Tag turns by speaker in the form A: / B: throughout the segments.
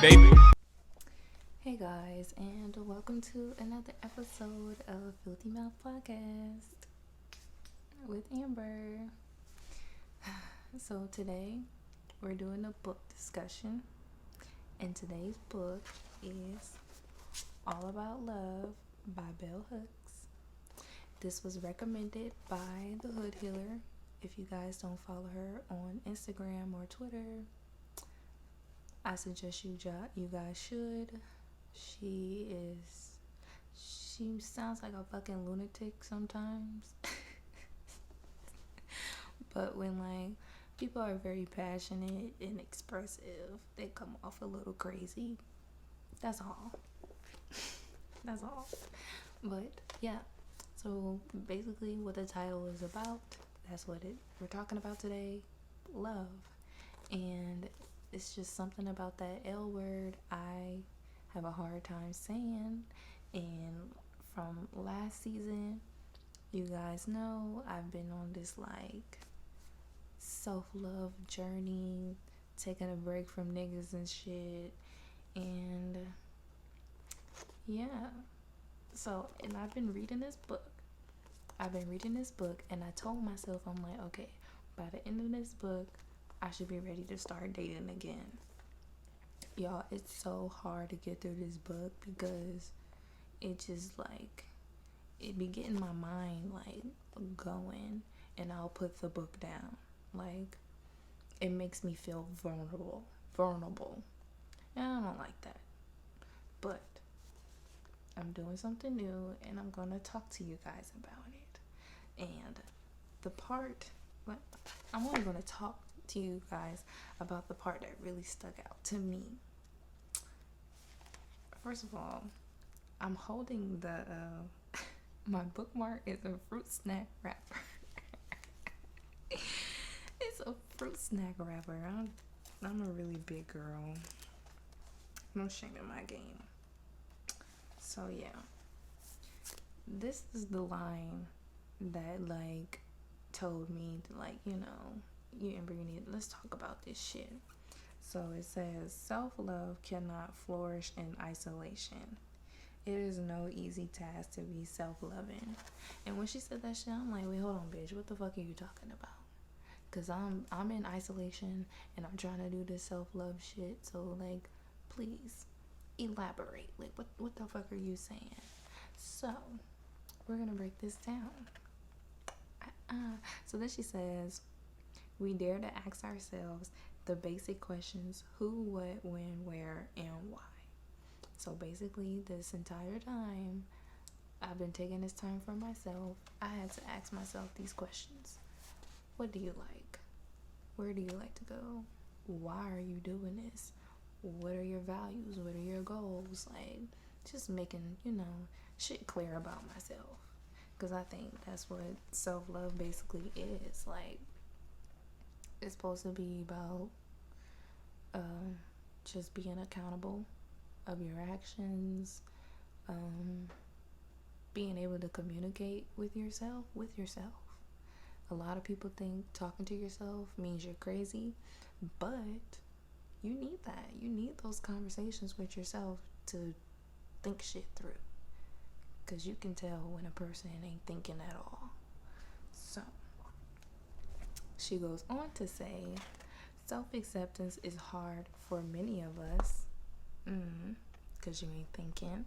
A: baby.
B: Hey guys, and welcome to another episode of Filthy Mouth Podcast with Amber. So today we're doing a book discussion, and today's book is All About Love by Bell Hooks. This was recommended by the Hood Healer. If you guys don't follow her on Instagram or Twitter, I suggest you guys should. She sounds like a fucking lunatic sometimes. But when people are very passionate and expressive, they come off a little crazy. That's all. That's all. But yeah. So basically what the title is about, that's what we're talking about today. Love. And it's just something about that L word I have a hard time saying. And from last season, you guys know I've been on this self-love journey, taking a break from niggas and shit. And yeah, so, and I've been reading this book and I told myself, I'm like, okay, by the end of this book I should be ready to start dating again. Y'all, it's so hard to get through this book because it just it be getting my mind going, and I'll put the book down. It makes me feel vulnerable, and I don't like that. But I'm doing something new, and I'm gonna talk to you guys about it. And I'm only gonna talk to you guys about the part that really stuck out to me. First of all, I'm holding my bookmark is a fruit snack wrapper. It's a fruit snack wrapper. I'm a really big girl. No shame in my game. So yeah, this is the line that told me to you Amber, let's talk about this shit. So it says, self-love cannot flourish in isolation. It is no easy task to be self-loving. And when she said that shit, I'm like, wait, hold on, bitch, what the fuck are you talking about? Because I'm in isolation and I'm trying to do this self-love shit. So please elaborate. What the fuck are you saying? So we're gonna break this down. So then she says, we dare to ask ourselves the basic questions: who, what, when, where, and why. So basically, this entire time I've been taking this time for myself, I had to ask myself these questions. What do you like? Where do you like to go? Why are you doing this? What are your values? What are your goals? Just making, shit clear about myself. Because I think that's what self-love basically is. It's supposed to be about just being accountable of your actions, being able to communicate with yourself. A lot of people think talking to yourself means you're crazy, but you need that. You need those conversations with yourself to think shit through, because you can tell when a person ain't thinking at all. So she goes on to say, self-acceptance is hard for many of us, because you ain't thinking.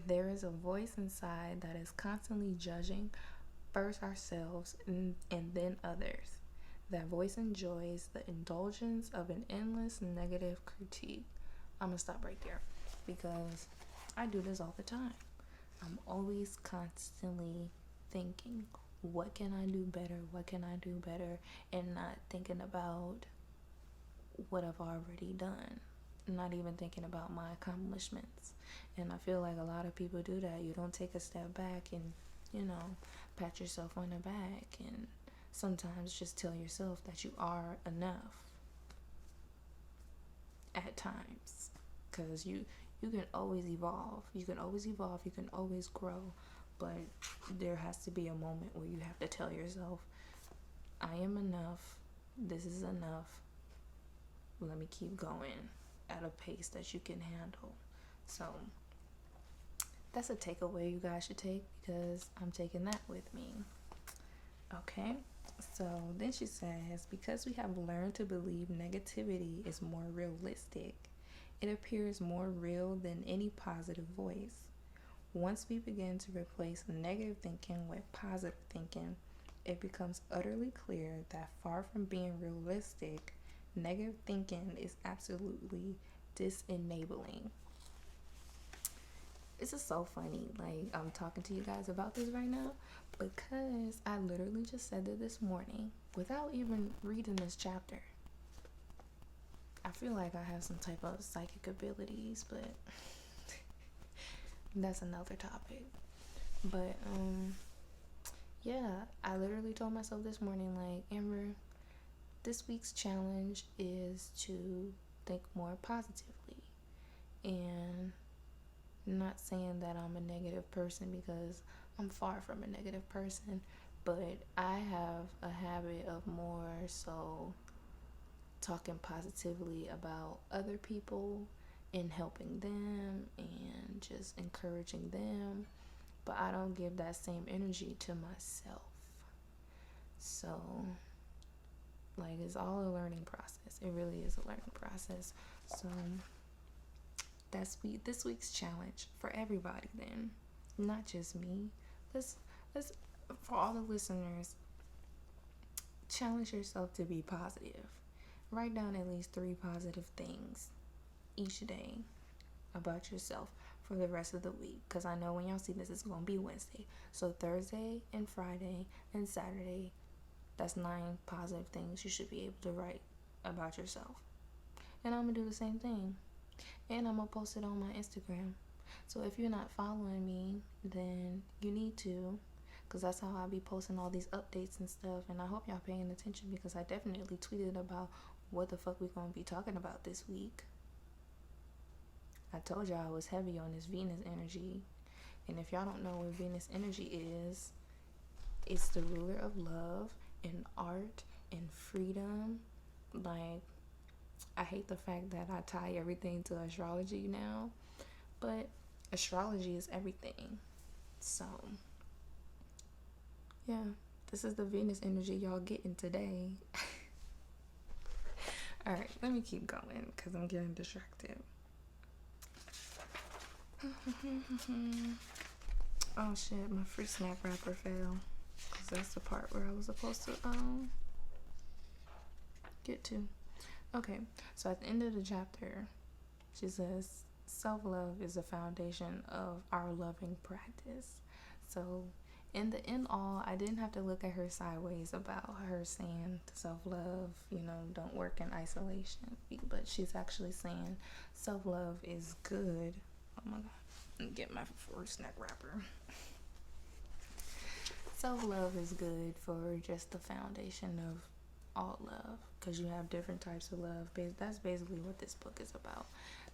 B: There is a voice inside that is constantly judging first ourselves and then others. That voice enjoys the indulgence of an endless negative critique. I'm gonna stop right there because I do this all the time. I'm always constantly thinking, what can I do better, and not thinking about what I've already done, not even thinking about my accomplishments. And I feel like a lot of people do that. You don't take a step back and pat yourself on the back, and sometimes just tell yourself that you are enough at times, because you can always evolve, you can always grow. But there has to be a moment where you have to tell yourself, I am enough, this is enough, let me keep going. at a pace that you can handle. So that's a takeaway you guys should take, because I'm taking that with me. Okay, so then she says, because we have learned to believe negativity is more realistic, it appears more real than any positive voice. Once we begin to replace negative thinking with positive thinking, it becomes utterly clear that far from being realistic, negative thinking is absolutely disenabling. This is so funny. Like, I'm talking to you guys about this right now because I literally just said it this morning without even reading this chapter. I feel like I have some type of psychic abilities, but that's another topic. But yeah, I literally told myself this morning, like, Amber, this week's challenge is to think more positively. And I'm not saying that I'm a negative person, because I'm far from a negative person, but I have a habit of more so talking positively about other people and helping them and just encouraging them, but I don't give that same energy to myself. So, like, it's all a learning process. It really is a learning process. So that's this week's challenge for everybody, then, not just me. Let's for all the listeners, challenge yourself to be positive. Write down at least 3 positive things each day about yourself for the rest of the week, because I know when y'all see this, it's going to be Wednesday. So Thursday and Friday and Saturday, that's 9 positive things you should be able to write about yourself. And I'm going to do the same thing. And I'm going to post it on my Instagram. So if you're not following me, then you need to, because that's how I'll be posting all these updates and stuff. And I hope y'all paying attention, because I definitely tweeted about what the fuck we going to be talking about this week. I told y'all I was heavy on this Venus energy. And if y'all don't know what Venus energy is, it's the ruler of love and art and freedom. Like, I hate the fact that I tie everything to astrology now, but astrology is everything. So, yeah, this is the Venus energy y'all getting today. Alright, let me keep going, because I'm getting distracted. Oh shit, my free snack wrapper fell, because that's the part where I was supposed to get to. Okay, so at the end of the chapter, she says, self-love is the foundation of our loving practice. So in the end all, I didn't have to look at her sideways about her saying self-love, don't work in isolation. But she's actually saying self-love is good. Oh my god, let me get my fruit snack wrapper. Self-love is good for just the foundation of all love, because you have different types of love. That's basically what this book is about.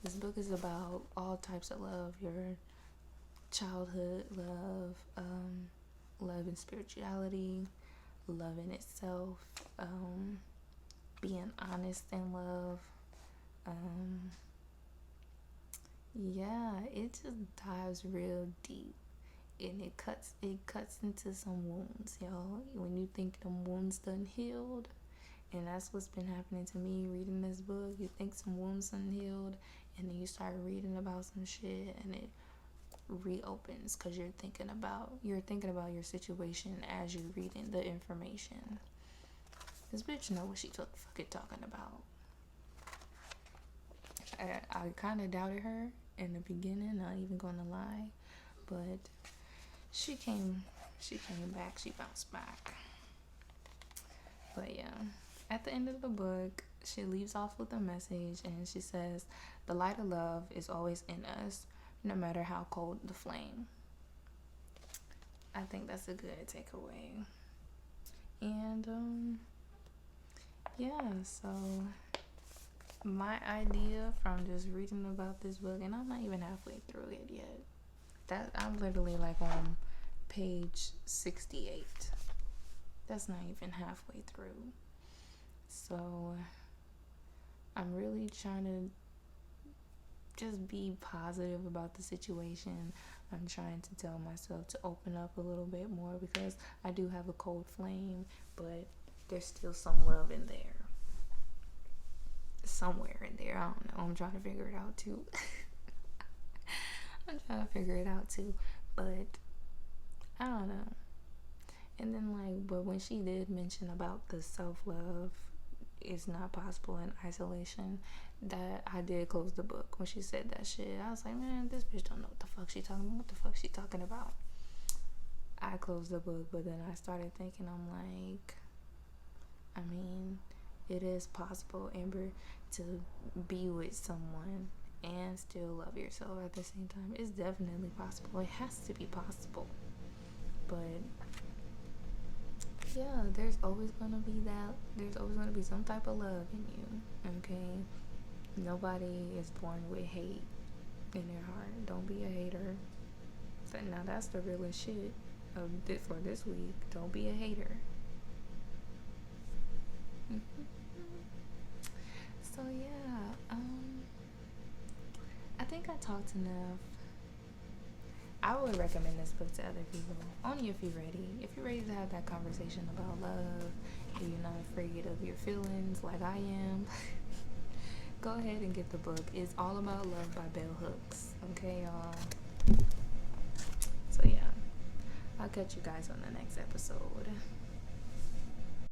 B: This book is about all types of love: your childhood love, love and spirituality, love in itself, being honest in love. Yeah, it just dives real deep, and it cuts into some wounds, y'all. When you think them wounds done healed, and that's what's been happening to me reading this book. You think some wounds done healed, and then you start reading about some shit, and it reopens, because you're thinking about your situation as you're reading the information. This bitch know what she fucking talking about. I kind of doubted her in the beginning, not even gonna lie, but she came back, she bounced back. But yeah, at the end of the book, she leaves off with a message, and she says, the light of love is always in us, no matter how cold the flame. I think that's a good takeaway. And yeah, so my idea from just reading about this book, and I'm not even halfway through it yet. I'm literally like on page 68. That's not even halfway through. So I'm really trying to just be positive about the situation. I'm trying to tell myself to open up a little bit more because I do have a cold flame, but there's still some love in there. Somewhere in there. I don't know. I'm trying to figure it out too. But I don't know. And then, like, but when she did mention about the self love is not possible in isolation, that I did close the book when she said that shit. I was like, man, this bitch don't know what the fuck she talking about. What the fuck she talking about? I closed the book, but then I started thinking, I'm like, I mean, it is possible, Amber, to be with someone and still love yourself at the same time. It's definitely possible. It has to be possible. But yeah, there's always gonna be that. There's always gonna be some type of love in you. Okay, nobody is born with hate in their heart. Don't be a hater. So now that's the realest shit of this for this week. Don't be a hater. So yeah, I think I talked enough. I would recommend this book to other people, only if you're ready. If you're ready to have that conversation about love, if you're not afraid of your feelings like I am, go ahead and get the book. It's All About Love by Bell Hooks. Okay, y'all? So yeah, I'll catch you guys on the next episode.